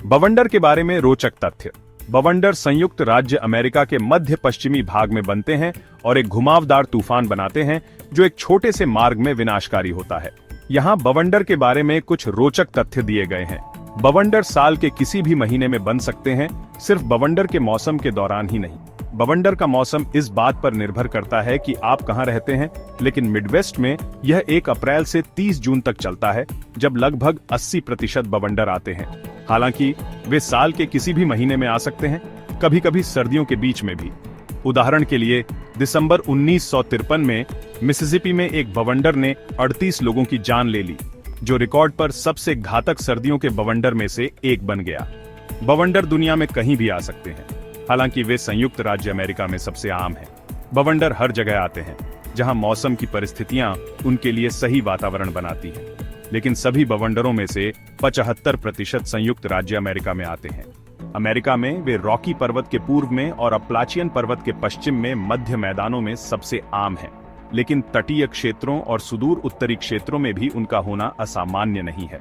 बवंडर के बारे में रोचक तथ्य। बवंडर संयुक्त राज्य अमेरिका के मध्य पश्चिमी भाग में बनते हैं और एक घुमावदार तूफान बनाते हैं जो एक छोटे से मार्ग में विनाशकारी होता है। यहाँ बवंडर के बारे में कुछ रोचक तथ्य दिए गए हैं। बवंडर साल के किसी भी महीने में बन सकते हैं, सिर्फ बवंडर के मौसम के दौरान ही नहीं। बवंडर का मौसम इस बात पर निर्भर करता है कि आप कहां रहते हैं, लेकिन मिडवेस्ट में यह 1 अप्रैल से 30 जून तक चलता है, जब लगभग 80% बवंडर आते हैं। हालांकि वे साल के किसी भी महीने में आ सकते हैं, कभी-कभी सर्दियों के बीच में भी। उदाहरण के लिए दिसंबर 1953 में मिसिसिपी में एक बवंडर ने 38 लोगों की जान ले ली, जो रिकॉर्ड पर सबसे घातक सर्दियों के बवंडर में से एक बन गया। बवंडर दुनिया में कहीं भी आ सकते हैं, हालांकि वे संयुक्त राज्य अमेरिका में सबसे आम हैं। बवंडर हर जगह आते हैं जहां मौसम की परिस्थितियां उनके लिए सही वातावरण बनाती हैं, लेकिन सभी बवंडरों में से 75% संयुक्त राज्य अमेरिका में आते हैं। अमेरिका में वे रॉकी पर्वत के पूर्व में और अपलाचियन पर्वत के पश्चिम में मध्य मैदानों में सबसे आम हैं, लेकिन तटीय क्षेत्रों और सुदूर उत्तरी क्षेत्रों में भी उनका होना असामान्य नहीं है।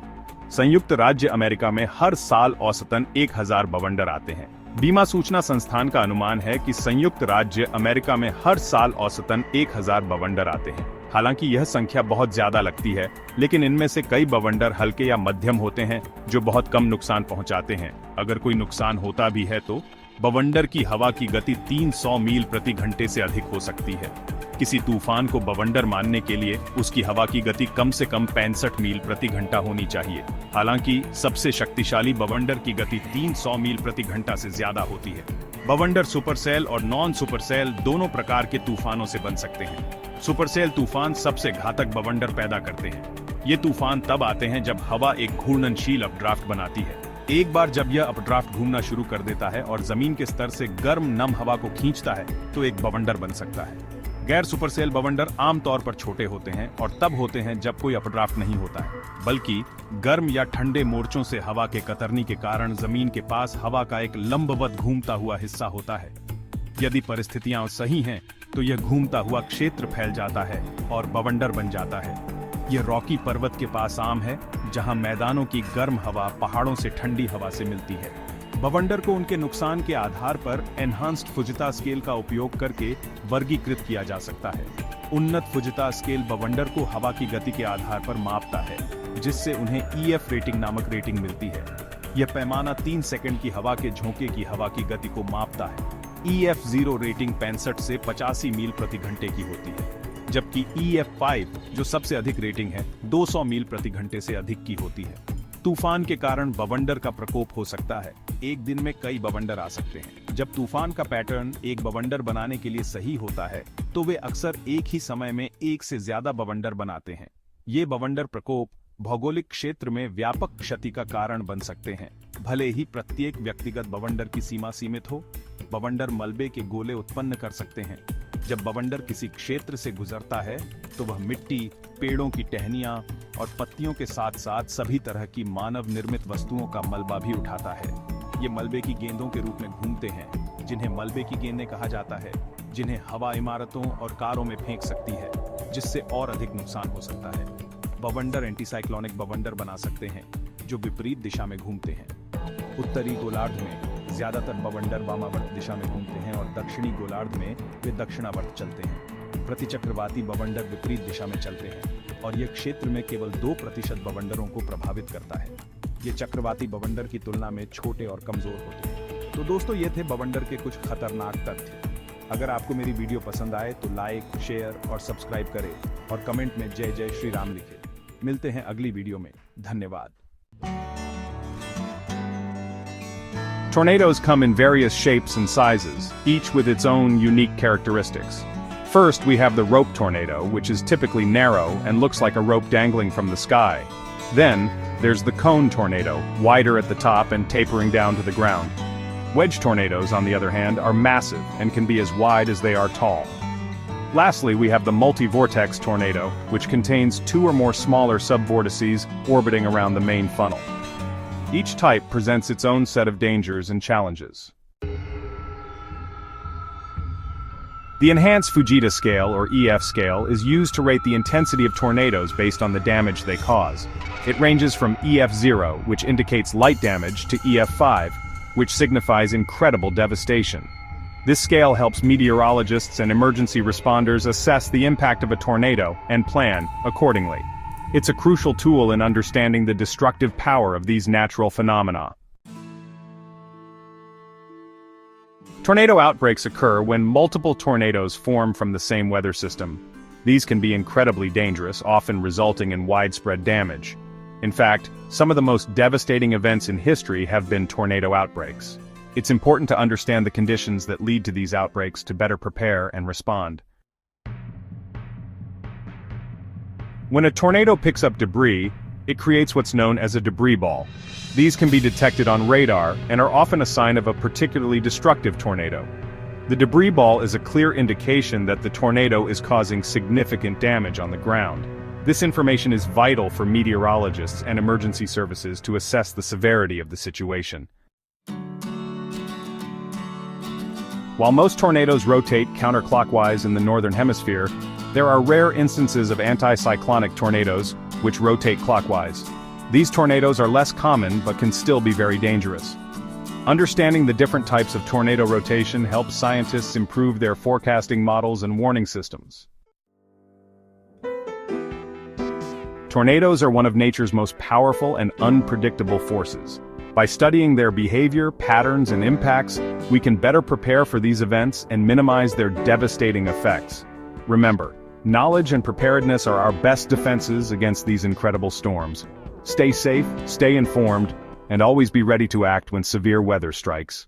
संयुक्त राज्य अमेरिका में हर साल औसतन 1000 बवंडर आते हैं। बीमा सूचना संस्थान का अनुमान है कि संयुक्त राज्य अमेरिका में हर साल औसतन 1000 बवंडर आते हैं। हालांकि यह संख्या बहुत ज्यादा लगती है, लेकिन इनमें से कई बवंडर हल्के या मध्यम होते हैं जो बहुत कम नुकसान पहुंचाते हैं। अगर कोई नुकसान होता भी है तो बवंडर की हवा की गति 300 मील प्रति घंटे से अधिक हो सकती है। किसी तूफान को बवंडर मानने के लिए उसकी हवा की गति कम से कम 65 मील प्रति घंटा होनी चाहिए। हालांकि सबसे शक्तिशाली बवंडर की गति 300 मील प्रति घंटा से ज्यादा होती है। बवंडर सुपरसेल और नॉन सुपरसेल दोनों प्रकार के तूफानों से बन सकते हैं। सुपरसेल तूफान सबसे घातक बवंडर पैदा करते हैं। ये तूफान तब आते हैं जब हवा एक घूर्णनशील अपड्राफ्ट बनाती है। एक बार जब यह अपड्राफ्ट घूमना शुरू कर देता है और जमीन के स्तर से गर्म नम हवा को खींचता है, तो एक बवंडर बन सकता है। गैर सुपरसेल बवंडर आमतौर पर छोटे होते हैं और तब होते हैं जब कोई अपड्राफ्ट नहीं होता है, बल्कि गर्म या ठंडे मोर्चों से हवा के कतरनी के कारण जमीन के पास हवा का एक लंबवत घूमता हुआ हिस्सा होता है। यदि परिस्थितियां सही हैं, तो यह घूमता हुआ क्षेत्र फैल जाता है और बवंडर बन जाता है। यह रॉकी पर्वत के पास आम है, जहां मैदानों की गर्म हवा पहाड़ों से ठंडी हवा से मिलती है। बवंडर को उनके नुकसान के आधार पर एनहांस्ड फुजिता स्केल का उपयोग करके वर्गीकृत किया जा सकता है। उन्नत फुजिता स्केल बवंडर को हवा की गति के आधार पर मापता है, जिससे उन्हें EF रेटिंग नामक रेटिंग मिलती है। यह पैमाना 3 सेकंड की हवा के झोंके की हवा की गति को मापता है। EF0 रेटिंग 65 से 85 मील प्रति घंटे की होती है, जबकि EF5, जो सबसे अधिक रेटिंग है, 200 मील प्रति घंटे से अधिक की होती है। तूफान के कारण बवंडर का प्रकोप हो सकता है। एक दिन में कई बवंडर आ सकते हैं। जब तूफान का पैटर्न एक बवंडर बनाने के लिए सही होता है, तो वे अक्सर एक ही समय में एक से ज्यादा बवंडर बनाते हैं। ये बवंडर प्रकोप भौगोलिक क्षेत्र में व्यापक क्षति का कारण बन सकते हैं, भले ही प्रत्येक व्यक्तिगत बवंडर की सीमा सीमित हो। बवंडर मलबे के गोले उत्पन्न कर सकते हैं। जब बवंडर किसी क्षेत्र से गुजरता है, तो वह मिट्टी, पेड़ों की टहनियां और पत्तियों के साथ साथ सभी तरह की मानव निर्मित वस्तुओं का मलबा भी उठाता है। ये मलबे की गेंदों के रूप में घूमते हैं, जिन्हें मलबे की गेंदें कहा जाता है, जिन्हें हवा इमारतों और कारों में फेंक सकती है, जिससे और अधिक नुकसान हो सकता है। बवंडर एंटीसाइक्लोनिक बवंडर बना सकते हैं, जो विपरीत दिशा में घूमते हैं। उत्तरी गोलार्ध में ज्यादातर बवंडर वामावर्त दिशा में घूमते हैं और दक्षिणी गोलार्ध में वे दक्षिणावर्त चलते हैं। प्रतिचक्रवाती बवंडर विपरीत दिशा में चलते हैं और यह क्षेत्र में केवल 2% बवंडरों को प्रभावित करता है। ये चक्रवाती बवंडर की तुलना में छोटे और कमजोर होते हैं। तो दोस्तों, ये थे बवंडर के कुछ खतरनाक तथ्य। अगर आपको मेरी वीडियो पसंद आए तो लाइक, शेयर और सब्सक्राइब करें और कमेंट में जय जय श्री राम लिखें। मिलते हैं अगली वीडियो में। धन्यवाद। Tornadoes come in various shapes and sizes, each with its own unique characteristics. First, we have the rope tornado, which is typically narrow and looks like a rope dangling from the sky. Then, there's the cone tornado, wider at the top and tapering down to the ground. Wedge tornadoes, on the other hand, are massive and can be as wide as they are tall. Lastly, we have the multi-vortex tornado, which contains 2 or more smaller subvortices orbiting around the main funnel. Each type presents its own set of dangers and challenges. The Enhanced Fujita Scale, or EF scale, is used to rate the intensity of tornadoes based on the damage they cause. It ranges from EF0, which indicates light damage, to EF5, which signifies incredible devastation. This scale helps meteorologists and emergency responders assess the impact of a tornado and plan accordingly. It's a crucial tool in understanding the destructive power of these natural phenomena. Tornado outbreaks occur when multiple tornadoes form from the same weather system. These can be incredibly dangerous, often resulting in widespread damage. In fact, some of the most devastating events in history have been tornado outbreaks. It's important to understand the conditions that lead to these outbreaks to better prepare and respond. When a tornado picks up debris, it creates what's known as a debris ball. These can be detected on radar and are often a sign of a particularly destructive tornado. The debris ball is a clear indication that the tornado is causing significant damage on the ground. This information is vital for meteorologists and emergency services to assess the severity of the situation. While most tornadoes rotate counterclockwise in the northern hemisphere, there are rare instances of anticyclonic tornadoes, which rotate clockwise. These tornadoes are less common but can still be very dangerous. Understanding the different types of tornado rotation helps scientists improve their forecasting models and warning systems. Tornadoes are one of nature's most powerful and unpredictable forces. By studying their behavior, patterns, and impacts, we can better prepare for these events and minimize their devastating effects. Remember, knowledge and preparedness are our best defenses against these incredible storms. Stay safe, stay informed, and always be ready to act when severe weather strikes.